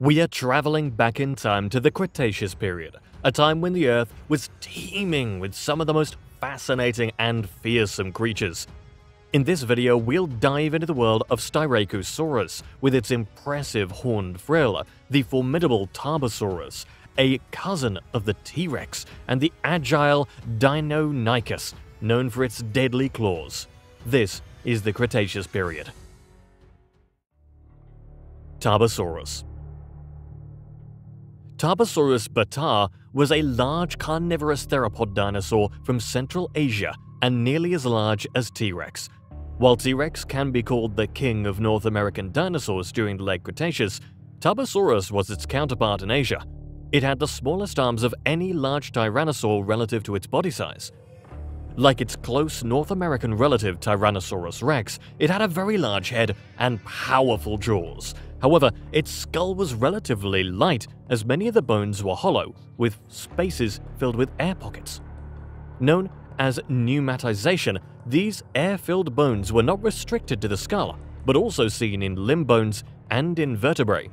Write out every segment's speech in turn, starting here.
We are traveling back in time to the Cretaceous period, a time when the Earth was teeming with some of the most fascinating and fearsome creatures. In this video, we'll dive into the world of Styracosaurus with its impressive horned frill, the formidable Tarbosaurus, a cousin of the T-Rex, and the agile Deinonychus, known for its deadly claws. This is the Cretaceous period. Tarbosaurus. Tarbosaurus bataar was a large carnivorous theropod dinosaur from Central Asia and nearly as large as T-Rex. While T-Rex can be called the king of North American dinosaurs during the late Cretaceous, Tarbosaurus was its counterpart in Asia. It had the smallest arms of any large tyrannosaur relative to its body size. Like its close North American relative Tyrannosaurus rex, it had a very large head and powerful jaws. However, its skull was relatively light, as many of the bones were hollow, with spaces filled with air pockets. Known as pneumatization, these air-filled bones were not restricted to the skull, but also seen in limb bones and in vertebrae.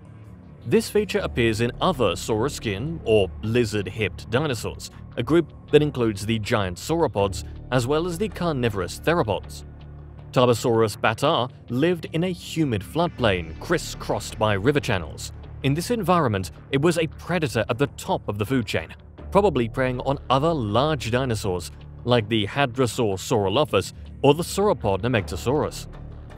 This feature appears in other saurischian or lizard-hipped dinosaurs, a group that includes the giant sauropods as well as the carnivorous theropods. Tarbosaurus bataar lived in a humid floodplain crisscrossed by river channels. In this environment, it was a predator at the top of the food chain, probably preying on other large dinosaurs like the Hadrosaur Saurolophus or the sauropod Nemegtosaurus.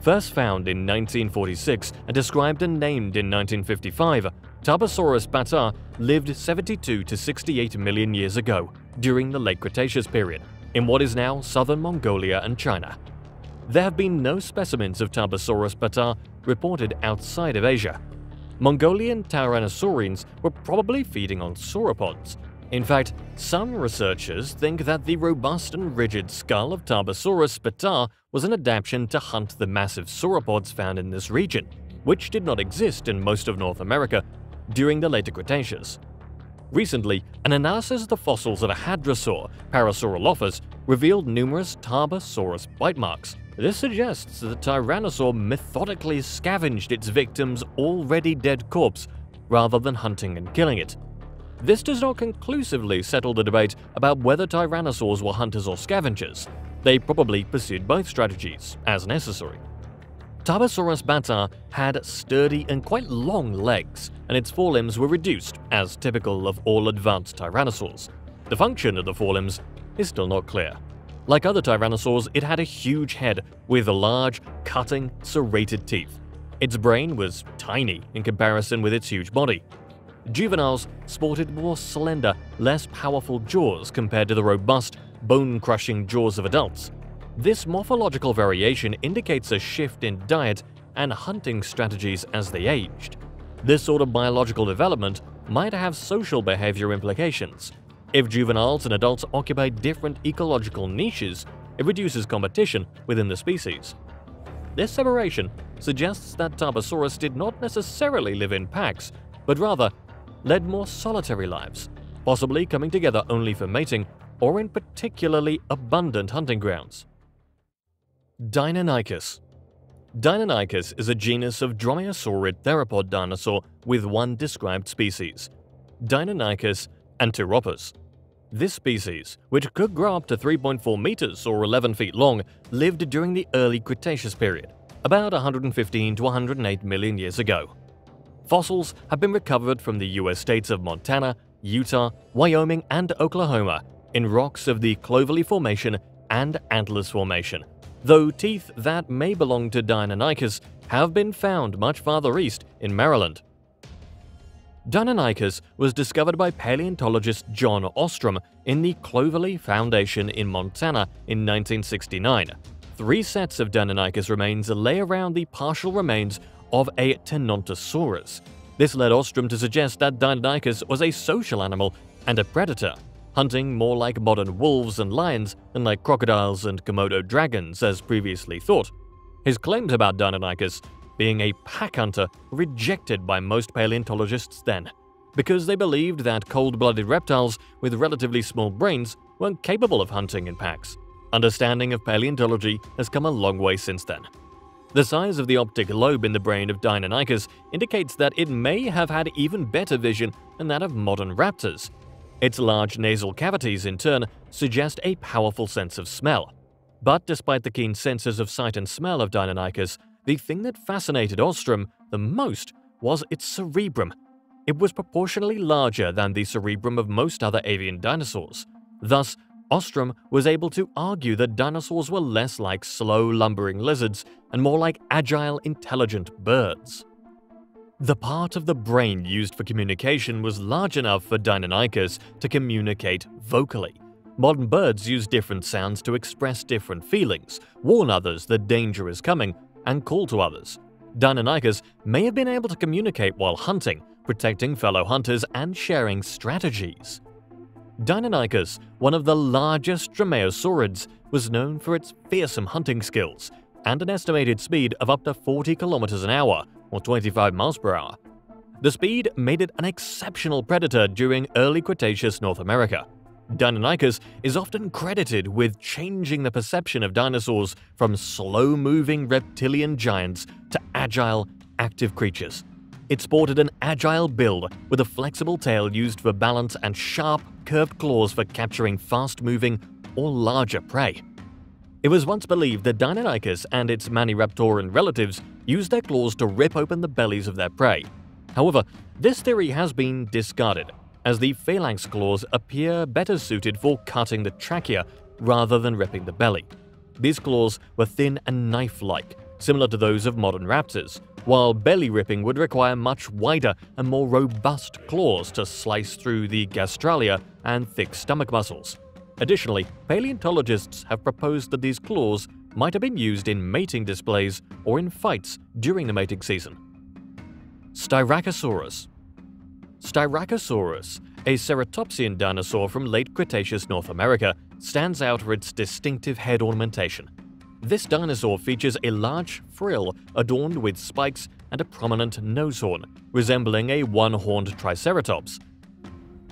First found in 1946 and described and named in 1955, Tarbosaurus bataar lived 72 to 68 million years ago during the late Cretaceous period in what is now southern Mongolia and China. There have been no specimens of Tarbosaurus bataar reported outside of Asia. Mongolian tyrannosaurians were probably feeding on sauropods. In fact, some researchers think that the robust and rigid skull of Tarbosaurus bataar was an adaptation to hunt the massive sauropods found in this region, which did not exist in most of North America during the later Cretaceous. Recently, an analysis of the fossils of a hadrosaur, Parasaurolophus, revealed numerous Tarbosaurus bite marks. This suggests that the tyrannosaur methodically scavenged its victim's already dead corpse rather than hunting and killing it. This does not conclusively settle the debate about whether tyrannosaurs were hunters or scavengers. They probably pursued both strategies, as necessary. Tarbosaurus bataar had sturdy and quite long legs, and its forelimbs were reduced, as typical of all advanced tyrannosaurs. The function of the forelimbs is still not clear. Like other tyrannosaurs, it had a huge head with large, cutting, serrated teeth. Its brain was tiny in comparison with its huge body. Juveniles sported more slender, less powerful jaws compared to the robust, bone-crushing jaws of adults. This morphological variation indicates a shift in diet and hunting strategies as they aged. This sort of biological development might have social behavior implications. If juveniles and adults occupy different ecological niches, it reduces competition within the species. This separation suggests that Tarbosaurus did not necessarily live in packs, but rather led more solitary lives, possibly coming together only for mating or in particularly abundant hunting grounds. Deinonychus. Deinonychus is a genus of dromaeosaurid theropod dinosaur with one described species, Deinonychus antiropus. This species, which could grow up to 3.4 meters or 11 feet long, lived during the early Cretaceous period, about 115 to 108 million years ago. Fossils have been recovered from the US states of Montana, Utah, Wyoming, and Oklahoma in rocks of the Clovelly Formation and Antlers Formation, though teeth that may belong to Deinonychus have been found much farther east in Maryland. Deinonychus was discovered by paleontologist John Ostrom in the Clovelly Foundation in Montana in 1969. 3 sets of Deinonychus remains lay around the partial remains of a Tenontosaurus. This led Ostrom to suggest that Deinonychus was a social animal and a predator, hunting more like modern wolves and lions than like crocodiles and Komodo dragons as previously thought. His claims about Deinonychus being a pack hunter were rejected by most paleontologists then, because they believed that cold-blooded reptiles with relatively small brains weren't capable of hunting in packs. Understanding of paleontology has come a long way since then. The size of the optic lobe in the brain of Deinonychus indicates that it may have had even better vision than that of modern raptors. Its large nasal cavities, in turn, suggest a powerful sense of smell. But despite the keen senses of sight and smell of Deinonychus, the thing that fascinated Ostrom the most was its cerebrum. It was proportionally larger than the cerebrum of most other avian dinosaurs. Thus, Ostrom was able to argue that dinosaurs were less like slow, lumbering lizards and more like agile, intelligent birds. The part of the brain used for communication was large enough for Deinonychus to communicate vocally. Modern birds use different sounds to express different feelings, warn others that danger is coming, and call to others. Deinonychus may have been able to communicate while hunting, protecting fellow hunters, and sharing strategies. Deinonychus, one of the largest dromaeosaurids, was known for its fearsome hunting skills and an estimated speed of up to 40 kilometers an hour, or 25 miles per hour. The speed made it an exceptional predator during early Cretaceous North America. Deinonychus is often credited with changing the perception of dinosaurs from slow-moving reptilian giants to agile, active creatures. It sported an agile build with a flexible tail used for balance and sharp, curved claws for capturing fast-moving or larger prey. It was once believed that Deinonychus and its Maniraptoran relatives used their claws to rip open the bellies of their prey. However, this theory has been discarded, as the phalanx claws appear better suited for cutting the trachea rather than ripping the belly. These claws were thin and knife-like, similar to those of modern raptors, while belly ripping would require much wider and more robust claws to slice through the gastralia and thick stomach muscles. Additionally, paleontologists have proposed that these claws might have been used in mating displays or in fights during the mating season. Styracosaurus. Styracosaurus, a ceratopsian dinosaur from late Cretaceous North America, stands out for its distinctive head ornamentation. This dinosaur features a large frill adorned with spikes and a prominent nose horn, resembling a one-horned triceratops.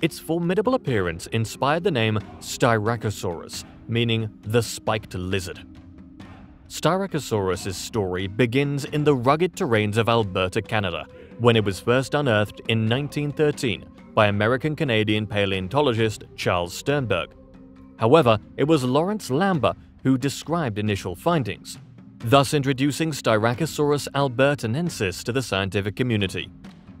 Its formidable appearance inspired the name Styracosaurus, meaning the spiked lizard. Styracosaurus's story begins in the rugged terrains of Alberta, Canada, when it was first unearthed in 1913 by American-Canadian paleontologist Charles Sternberg. However, it was Lawrence Lambert who described initial findings, thus introducing Styracosaurus albertanensis to the scientific community.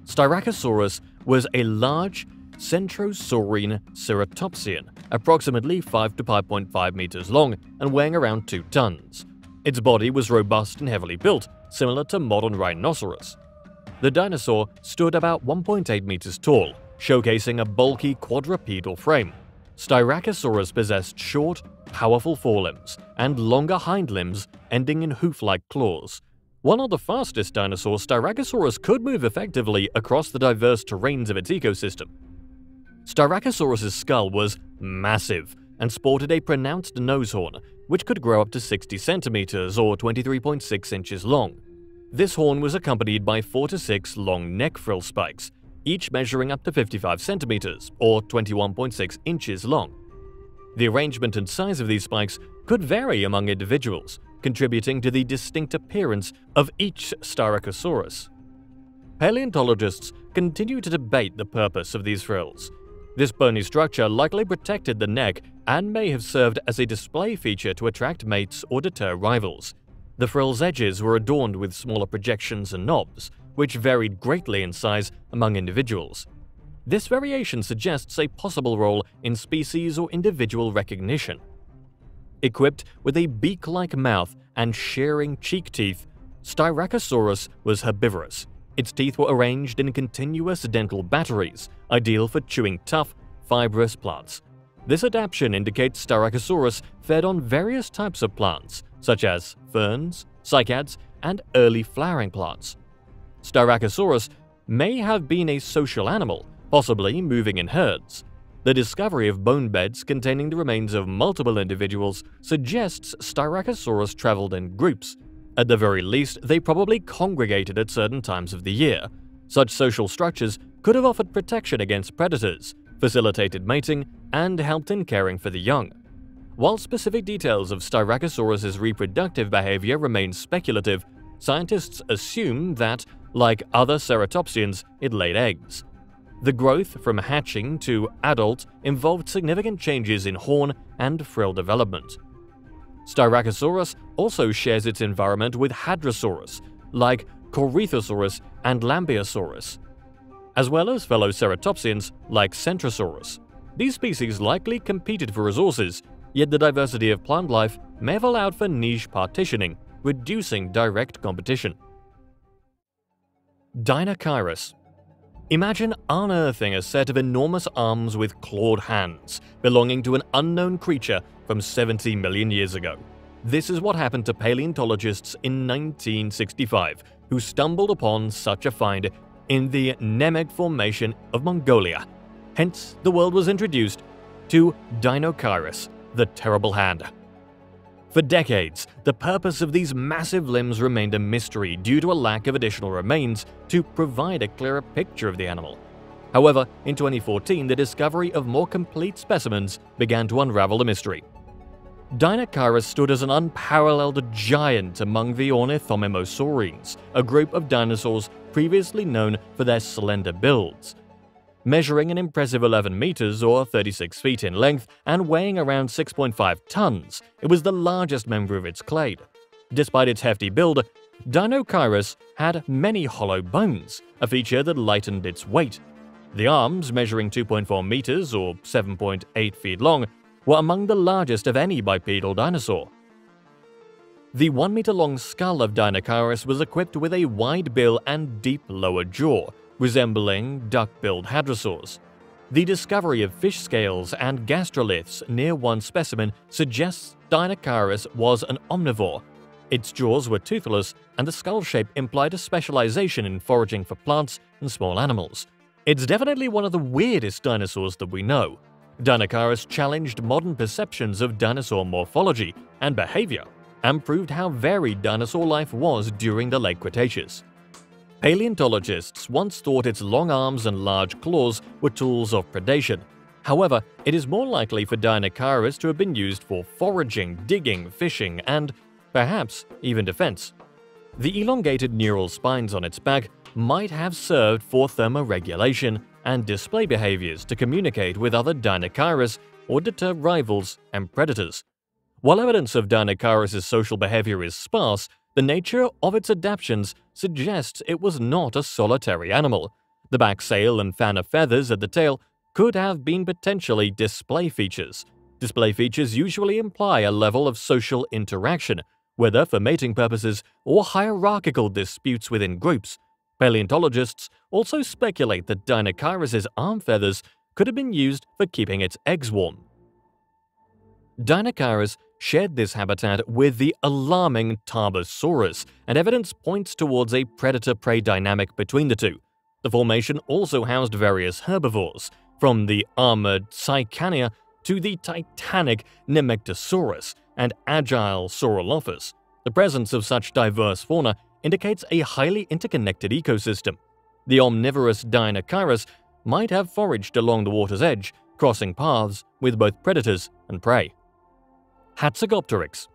Styracosaurus was a large, centrosaurine ceratopsian, approximately 5 to 5.5 meters long and weighing around 2 tons. Its body was robust and heavily built, similar to modern rhinoceros. The dinosaur stood about 1.8 meters tall, showcasing a bulky quadrupedal frame. Styracosaurus possessed short, powerful forelimbs and longer hind limbs ending in hoof-like claws. While not the fastest dinosaur, Styracosaurus could move effectively across the diverse terrains of its ecosystem. Styracosaurus's skull was massive and sported a pronounced nose horn, which could grow up to 60 centimeters or 23.6 inches long. This horn was accompanied by 4 to 6 long neck frill spikes, each measuring up to 55 centimeters or 21.6 inches long. The arrangement and size of these spikes could vary among individuals, contributing to the distinct appearance of each Styracosaurus. Paleontologists continue to debate the purpose of these frills. This bony structure likely protected the neck and may have served as a display feature to attract mates or deter rivals. The frill's edges were adorned with smaller projections and knobs, which varied greatly in size among individuals. This variation suggests a possible role in species or individual recognition. Equipped with a beak-like mouth and shearing cheek teeth, Styracosaurus was herbivorous. Its teeth were arranged in continuous dental batteries, ideal for chewing tough, fibrous plants. This adaptation indicates Styracosaurus fed on various types of plants, such as ferns, cycads, and early flowering plants. Styracosaurus may have been a social animal, possibly moving in herds. The discovery of bone beds containing the remains of multiple individuals suggests Styracosaurus traveled in groups. At the very least, they probably congregated at certain times of the year. Such social structures could have offered protection against predators, facilitated mating, and helped in caring for the young. While specific details of Styracosaurus's reproductive behavior remain speculative, scientists assume that, like other ceratopsians, it laid eggs. The growth from hatching to adult involved significant changes in horn and frill development. Styracosaurus also shares its environment with Hadrosaurus, like Corythosaurus and Lambeosaurus, as well as fellow ceratopsians like Centrosaurus. These species likely competed for resources, yet the diversity of plant life may have allowed for niche partitioning, reducing direct competition. Deinocheirus. Imagine unearthing a set of enormous arms with clawed hands, belonging to an unknown creature from 70 million years ago. This is what happened to paleontologists in 1965, who stumbled upon such a find in the Nemegt Formation of Mongolia. Hence, the world was introduced to Deinocheirus, the Terrible Hand. For decades, the purpose of these massive limbs remained a mystery due to a lack of additional remains to provide a clearer picture of the animal. However, in 2014, the discovery of more complete specimens began to unravel the mystery. Deinocheirus stood as an unparalleled giant among the Ornithomimosaurines, a group of dinosaurs previously known for their slender builds. Measuring an impressive 11 meters or 36 feet in length and weighing around 6.5 tons, it was the largest member of its clade. Despite its hefty build, Deinocheirus had many hollow bones, a feature that lightened its weight. The arms, measuring 2.4 meters or 7.8 feet long, were among the largest of any bipedal dinosaur. The 1-meter-long skull of Deinocheirus was equipped with a wide bill and deep lower jaw, resembling duck-billed hadrosaurs. The discovery of fish scales and gastroliths near one specimen suggests Deinocheirus was an omnivore. Its jaws were toothless, and the skull shape implied a specialization in foraging for plants and small animals. It's definitely one of the weirdest dinosaurs that we know. Deinocheirus challenged modern perceptions of dinosaur morphology and behavior, and proved how varied dinosaur life was during the late Cretaceous. Paleontologists once thought its long arms and large claws were tools of predation. However, it is more likely for Deinocheirus to have been used for foraging, digging, fishing, and perhaps even defense. The elongated neural spines on its back might have served for thermoregulation and display behaviors to communicate with other Deinocheirus or deter rivals and predators. While evidence of Deinocheirus' social behavior is sparse, the nature of its adaptations suggests it was not a solitary animal. The back sail and fan of feathers at the tail could have been potentially display features. Display features usually imply a level of social interaction, whether for mating purposes or hierarchical disputes within groups. Paleontologists also speculate that Deinocheirus' arm feathers could have been used for keeping its eggs warm. Deinocheirus shared this habitat with the alarming Tarbosaurus, and evidence points towards a predator-prey dynamic between the two. The formation also housed various herbivores, from the armored Cycania to the titanic Nemegtosaurus and agile Saurolophus. The presence of such diverse fauna indicates a highly interconnected ecosystem. The omnivorous Deinocheirus might have foraged along the water's edge, crossing paths with both predators and prey. Hatzegopteryx.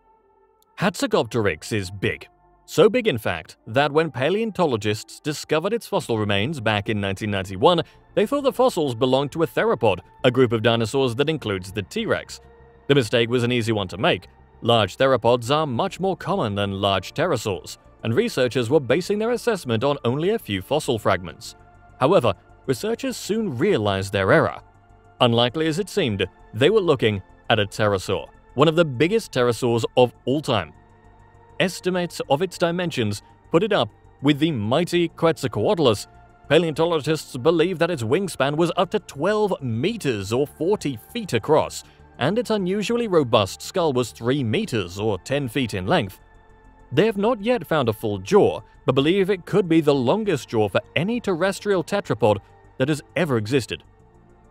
Hatzegopteryx is big. So big, in fact, that when paleontologists discovered its fossil remains back in 1991, they thought the fossils belonged to a theropod, a group of dinosaurs that includes the T-Rex. The mistake was an easy one to make. Large theropods are much more common than large pterosaurs, and researchers were basing their assessment on only a few fossil fragments. However, researchers soon realized their error. Unlikely as it seemed, they were looking at a pterosaur, one of the biggest pterosaurs of all time. Estimates of its dimensions put it up with the mighty Quetzalcoatlus. Paleontologists believe that its wingspan was up to 12 meters or 40 feet across, and its unusually robust skull was 3 meters or 10 feet in length. They have not yet found a full jaw, but believe it could be the longest jaw for any terrestrial tetrapod that has ever existed.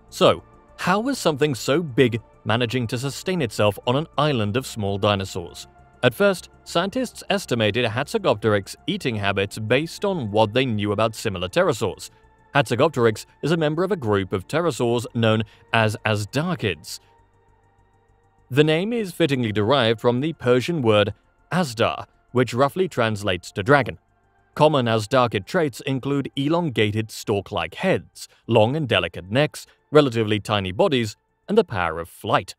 So, how was something so big managing to sustain itself on an island of small dinosaurs? At first, scientists estimated Hatzegopteryx eating habits based on what they knew about similar pterosaurs. Hatzegopteryx is a member of a group of pterosaurs known as Azhdarchids. The name is fittingly derived from the Persian word azdar, which roughly translates to dragon. Common Azhdarchid traits include elongated stalk-like heads, long and delicate necks, relatively tiny bodies, and the power of flight.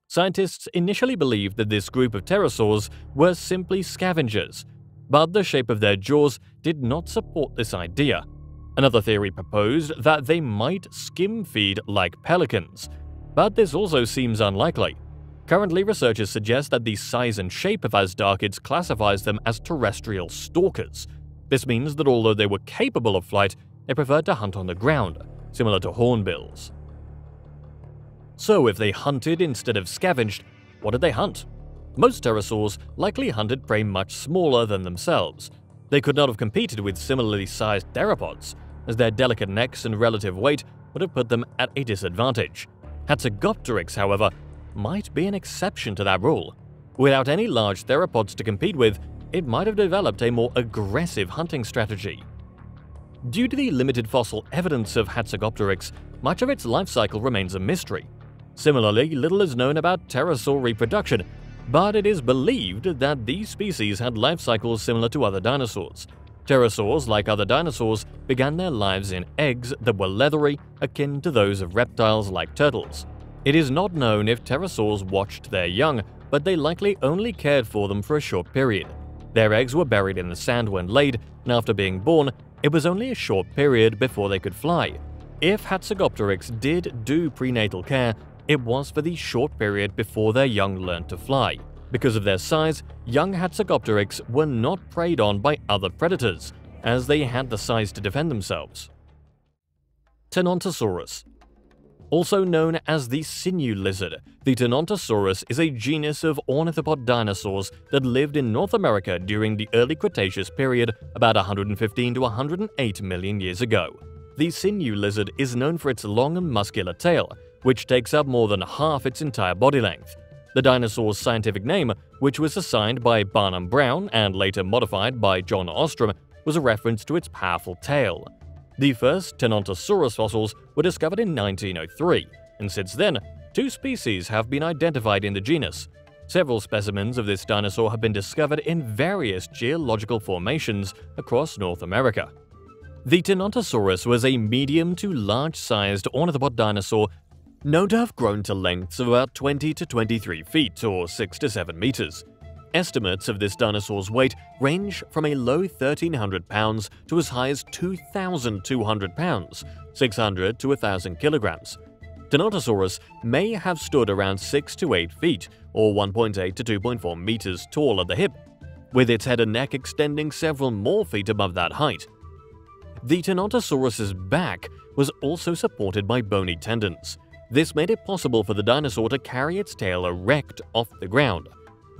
Scientists initially believed that this group of pterosaurs were simply scavengers, but the shape of their jaws did not support this idea. Another theory proposed that they might skim feed like pelicans, but this also seems unlikely. Currently, researchers suggest that the size and shape of Azhdarchids classifies them as terrestrial stalkers. This means that although they were capable of flight, they preferred to hunt on the ground, similar to hornbills. So if they hunted instead of scavenged, what did they hunt? Most pterosaurs likely hunted prey much smaller than themselves. They could not have competed with similarly sized theropods, as their delicate necks and relative weight would have put them at a disadvantage. Hatzegopteryx, however, might be an exception to that rule. Without any large theropods to compete with, it might have developed a more aggressive hunting strategy. Due to the limited fossil evidence of Hatzegopteryx, much of its life cycle remains a mystery. Similarly, little is known about pterosaur reproduction, but it is believed that these species had life cycles similar to other dinosaurs. Pterosaurs, like other dinosaurs, began their lives in eggs that were leathery, akin to those of reptiles like turtles. It is not known if pterosaurs watched their young, but they likely only cared for them for a short period. Their eggs were buried in the sand when laid, and after being born, it was only a short period before they could fly. If Hatzegopteryx did do prenatal care, it was for the short period before their young learned to fly. Because of their size, young Hatzegopteryx were not preyed on by other predators, as they had the size to defend themselves. Tenontosaurus. Also known as the sinew lizard, the Tenontosaurus is a genus of ornithopod dinosaurs that lived in North America during the early Cretaceous period about 115 to 108 million years ago. The sinew lizard is known for its long and muscular tail, which takes up more than half its entire body length. The dinosaur's scientific name, which was assigned by Barnum Brown and later modified by John Ostrom, was a reference to its powerful tail. The first Tenontosaurus fossils were discovered in 1903, and since then, 2 species have been identified in the genus. Several specimens of this dinosaur have been discovered in various geological formations across North America. The Tenontosaurus was a medium to large-sized ornithopod dinosaur known to have grown to lengths of about 20 to 23 feet or 6 to 7 meters. Estimates of this dinosaur's weight range from a low 1,300 pounds to as high as 2,200 pounds, 600 to 1,000 kilograms. Tenontosaurus may have stood around 6 to 8 feet, or 1.8 to 2.4 meters tall at the hip, with its head and neck extending several more feet above that height. The Tenontosaurus's back was also supported by bony tendons. This made it possible for the dinosaur to carry its tail erect off the ground.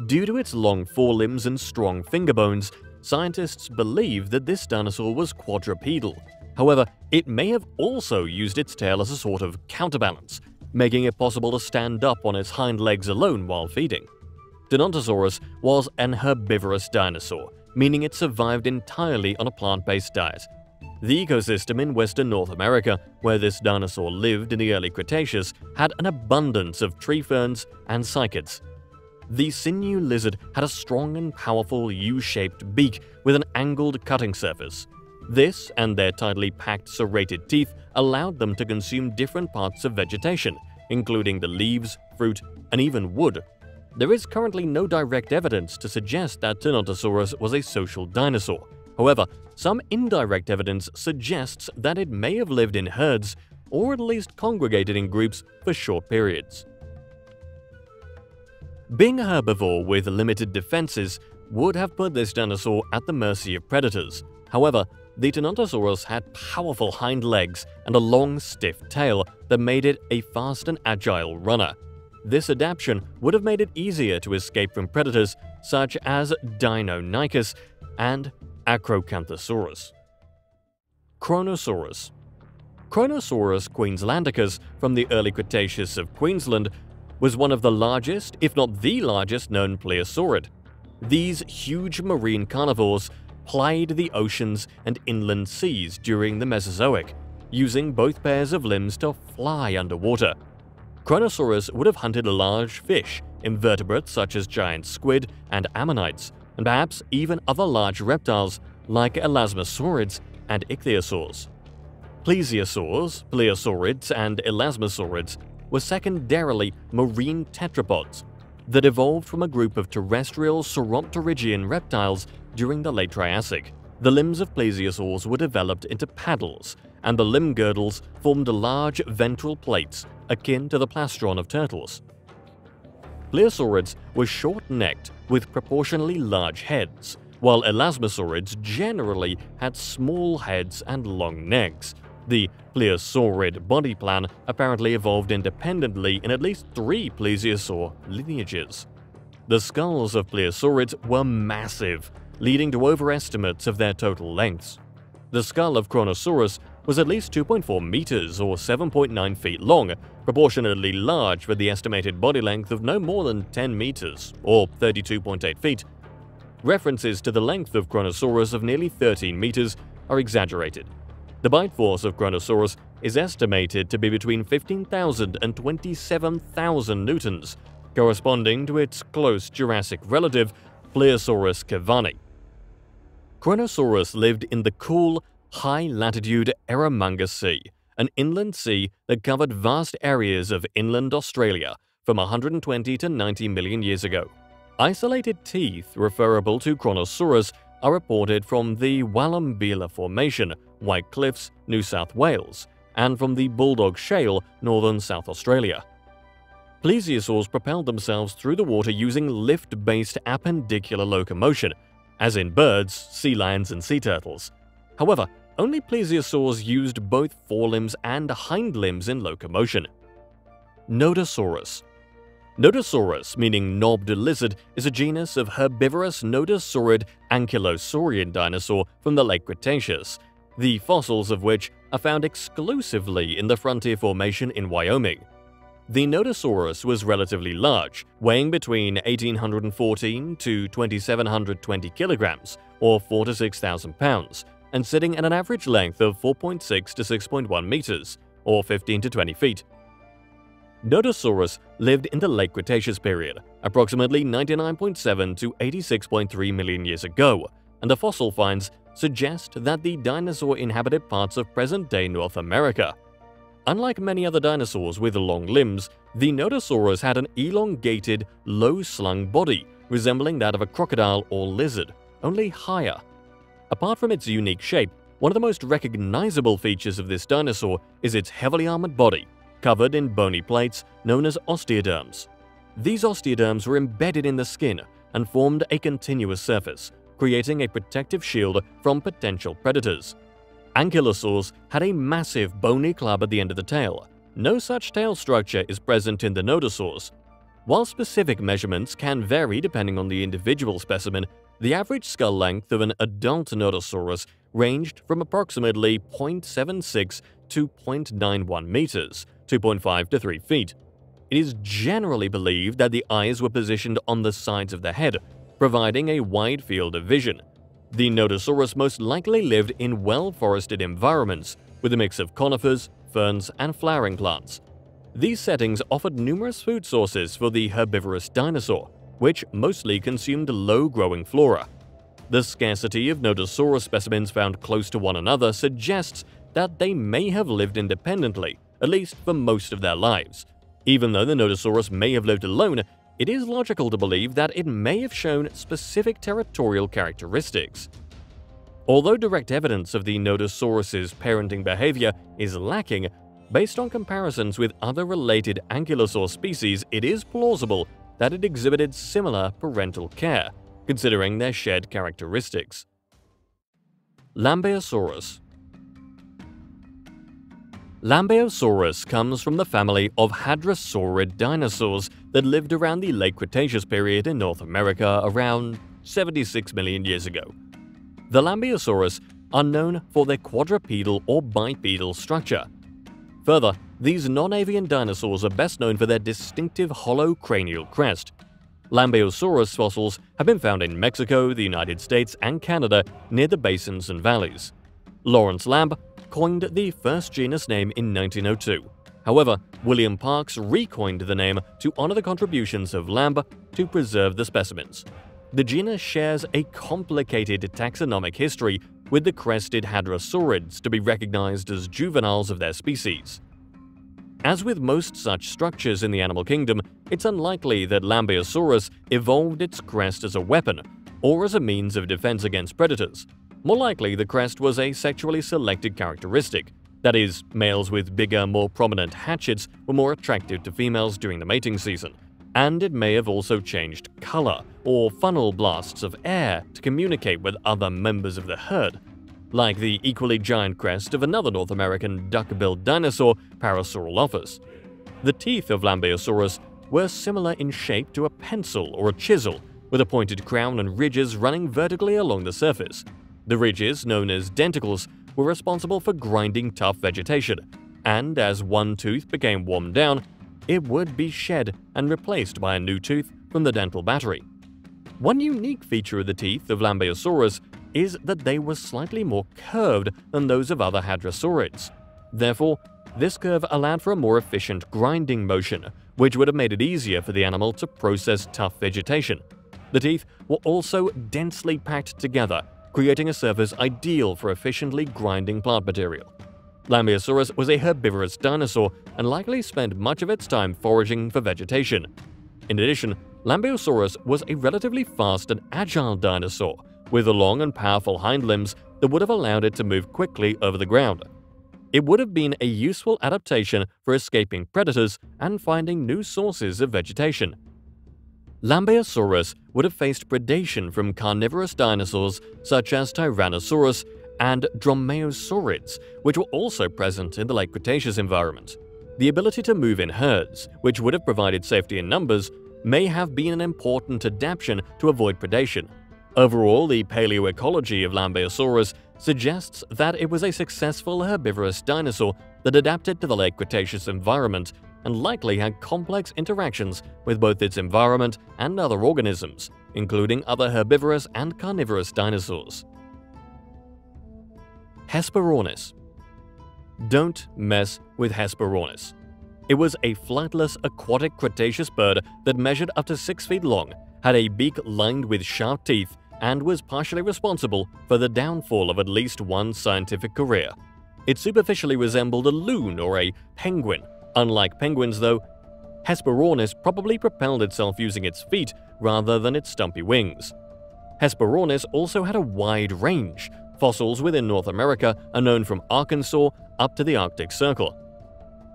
Due to its long forelimbs and strong finger bones, scientists believe that this dinosaur was quadrupedal. However, it may have also used its tail as a sort of counterbalance, making it possible to stand up on its hind legs alone while feeding. Tenontosaurus was an herbivorous dinosaur, meaning it survived entirely on a plant-based diet. The ecosystem in western North America, where this dinosaur lived in the early Cretaceous, had an abundance of tree ferns and cycads. The sinew lizard had a strong and powerful U-shaped beak with an angled cutting surface. This and their tightly packed serrated teeth allowed them to consume different parts of vegetation, including the leaves, fruit, and even wood. There is currently no direct evidence to suggest that Tenontosaurus was a social dinosaur. However, some indirect evidence suggests that it may have lived in herds or at least congregated in groups for short periods. Being a herbivore with limited defenses would have put this dinosaur at the mercy of predators. However, the Tenontosaurus had powerful hind legs and a long, stiff tail that made it a fast and agile runner. This adaptation would have made it easier to escape from predators such as Deinonychus and Acrocanthosaurus. Kronosaurus. Kronosaurus queenslandicus from the early Cretaceous of Queensland was one of the largest, if not the largest, known plesiosaurid. These huge marine carnivores plied the oceans and inland seas during the Mesozoic, using both pairs of limbs to fly underwater. Kronosaurus would have hunted large fish, invertebrates such as giant squid and ammonites, and perhaps even other large reptiles like elasmosaurids and ichthyosaurs. Plesiosaurs, plesiosaurids, and elasmosaurids were secondarily marine tetrapods that evolved from a group of terrestrial sauropterygian reptiles during the late Triassic. The limbs of plesiosaurs were developed into paddles, and the limb girdles formed large ventral plates akin to the plastron of turtles. Plesiosaurids were short-necked with proportionally large heads, while elasmosaurids generally had small heads and long necks. The plesiosaurid body plan apparently evolved independently in at least 3 plesiosaur lineages. The skulls of plesiosaurids were massive, leading to overestimates of their total lengths. The skull of Kronosaurus was at least 2.4 meters or 7.9 feet long, proportionately large for the estimated body length of no more than 10 meters or 32.8 feet. References to the length of Kronosaurus of nearly 13 meters are exaggerated. The bite force of Kronosaurus is estimated to be between 15,000 and 27,000 newtons, corresponding to its close Jurassic relative, Plesiosaurus cavani. Kronosaurus lived in the cool, high-latitude Eromanga Sea, an inland sea that covered vast areas of inland Australia from 120 to 90 million years ago. Isolated teeth referable to Kronosaurus are reported from the Wallumbilla Formation, White Cliffs, New South Wales, and from the Bulldog Shale, northern South Australia. Plesiosaurs propelled themselves through the water using lift-based appendicular locomotion, as in birds, sea lions, and sea turtles. However, only plesiosaurs used both forelimbs and hind limbs in locomotion. Nodosaurus. Nodosaurus, meaning knobbed lizard, is a genus of herbivorous nodosaurid ankylosaurian dinosaur from the late Cretaceous, the fossils of which are found exclusively in the Frontier Formation in Wyoming. The Nodosaurus was relatively large, weighing between 1,814 to 2,720 kilograms, or 4,000 to 6,000 pounds, and sitting at an average length of 4.6 to 6.1 meters, or 15 to 20 feet. Nodosaurus lived in the late Cretaceous period, approximately 99.7 to 86.3 million years ago, and the fossil finds suggest that the dinosaur inhabited parts of present-day North America. Unlike many other dinosaurs with long limbs, the Nodosaurus had an elongated, low-slung body, resembling that of a crocodile or lizard, only higher. Apart from its unique shape, one of the most recognizable features of this dinosaur is its heavily armored body, covered in bony plates known as osteoderms. These osteoderms were embedded in the skin and formed a continuous surface, creating a protective shield from potential predators. Ankylosaurs had a massive bony club at the end of the tail. No such tail structure is present in the nodosaurs. While specific measurements can vary depending on the individual specimen, the average skull length of an adult Nodosaurus ranged from approximately 0.76 to 0.91 meters, 2.5 to 3 feet. It is generally believed that the eyes were positioned on the sides of the head, providing a wide field of vision. The Nodosaurus most likely lived in well-forested environments, with a mix of conifers, ferns, and flowering plants. These settings offered numerous food sources for the herbivorous dinosaur, which mostly consumed low-growing flora. The scarcity of Nodosaurus specimens found close to one another suggests that they may have lived independently, at least for most of their lives. Even though the Nodosaurus may have lived alone, it is logical to believe that it may have shown specific territorial characteristics. Although direct evidence of the Nodosaurus's parenting behavior is lacking, based on comparisons with other related ankylosaur species, it is plausible that it exhibited similar parental care, considering their shared characteristics. Lambeosaurus. Lambeosaurus comes from the family of hadrosaurid dinosaurs that lived around the late Cretaceous period in North America around 76 million years ago. The Lambeosaurus are known for their quadrupedal or bipedal structure. Further, these non-avian dinosaurs are best known for their distinctive hollow cranial crest. Lambeosaurus fossils have been found in Mexico, the United States, and Canada near the basins and valleys. Lawrence Lamb coined the first genus name in 1902. However, William Parkes recoined the name to honor the contributions of Lamb to preserve the specimens. The genus shares a complicated taxonomic history, with the crested hadrosaurids to be recognized as juveniles of their species. As with most such structures in the animal kingdom, it's unlikely that Lambeosaurus evolved its crest as a weapon or as a means of defense against predators. More likely, the crest was a sexually selected characteristic. That is, males with bigger, more prominent hatchets were more attractive to females during the mating season, and it may have also changed color or funnel blasts of air to communicate with other members of the herd, like the equally giant crest of another North American duck-billed dinosaur, Parasaurolophus. The teeth of Lambeosaurus were similar in shape to a pencil or a chisel, with a pointed crown and ridges running vertically along the surface. The ridges, known as denticles, were responsible for grinding tough vegetation, and as one tooth became worn down, it would be shed and replaced by a new tooth from the dental battery. One unique feature of the teeth of Lambeosaurus is that they were slightly more curved than those of other hadrosaurids. Therefore, this curve allowed for a more efficient grinding motion, which would have made it easier for the animal to process tough vegetation. The teeth were also densely packed together, creating a surface ideal for efficiently grinding plant material. Lambeosaurus was a herbivorous dinosaur and likely spent much of its time foraging for vegetation. In addition, Lambeosaurus was a relatively fast and agile dinosaur, with long and powerful hind limbs that would have allowed it to move quickly over the ground. It would have been a useful adaptation for escaping predators and finding new sources of vegetation. Lambeosaurus would have faced predation from carnivorous dinosaurs such as Tyrannosaurus and Dromaeosaurids, which were also present in the late Cretaceous environment. The ability to move in herds, which would have provided safety in numbers, may have been an important adaptation to avoid predation. Overall, the paleoecology of Lambeosaurus suggests that it was a successful herbivorous dinosaur that adapted to the late Cretaceous environment and likely had complex interactions with both its environment and other organisms, including other herbivorous and carnivorous dinosaurs. Hesperornis. Don't mess with Hesperornis. It was a flightless aquatic Cretaceous bird that measured up to 6 feet long, had a beak lined with sharp teeth, and was partially responsible for the downfall of at least one scientific career. It superficially resembled a loon or a penguin. Unlike penguins, though, Hesperornis probably propelled itself using its feet rather than its stumpy wings. Hesperornis also had a wide range. Fossils within North America are known from Arkansas up to the Arctic Circle.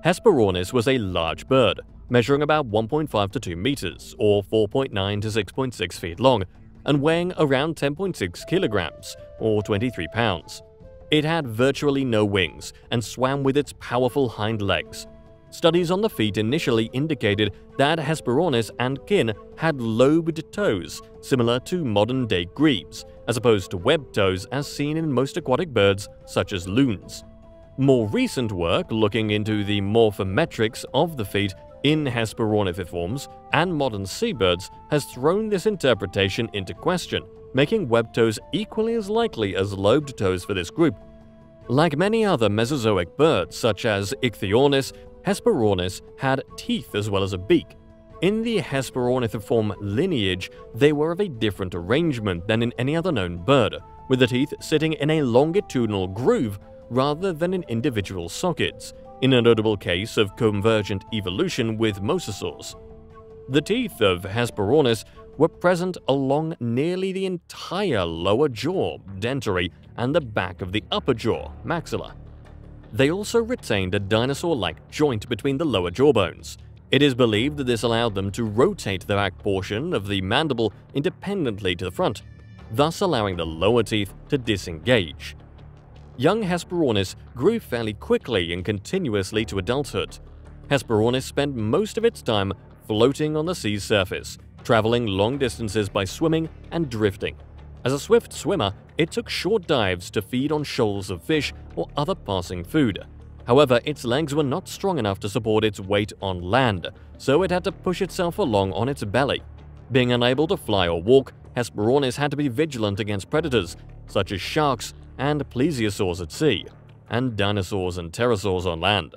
Hesperornis was a large bird, measuring about 1.5 to 2 meters, or 4.9 to 6.6 feet long, and weighing around 10.6 kilograms, or 23 pounds. It had virtually no wings and swam with its powerful hind legs. Studies on the feet initially indicated that Hesperornis and kin had lobed toes, similar to modern-day grebes, as opposed to webbed toes as seen in most aquatic birds such as loons. More recent work looking into the morphometrics of the feet in Hesperornithiforms and modern seabirds has thrown this interpretation into question, making webbed toes equally as likely as lobed toes for this group. Like many other Mesozoic birds such as Ichthyornis, Hesperornis had teeth as well as a beak. In the Hesperornithiform lineage, they were of a different arrangement than in any other known bird, with the teeth sitting in a longitudinal groove rather than in individual sockets, in a notable case of convergent evolution with mosasaurs. The teeth of Hesperornis were present along nearly the entire lower jaw, dentary, and the back of the upper jaw, maxilla. They also retained a dinosaur-like joint between the lower jawbones. It is believed that this allowed them to rotate the back portion of the mandible independently to the front, thus allowing the lower teeth to disengage. Young Hesperornis grew fairly quickly and continuously to adulthood. Hesperornis spent most of its time floating on the sea's surface, traveling long distances by swimming and drifting. As a swift swimmer, it took short dives to feed on shoals of fish or other passing food. However, its legs were not strong enough to support its weight on land, so it had to push itself along on its belly. Being unable to fly or walk, Hesperornis had to be vigilant against predators, such as sharks and plesiosaurs at sea, and dinosaurs and pterosaurs on land.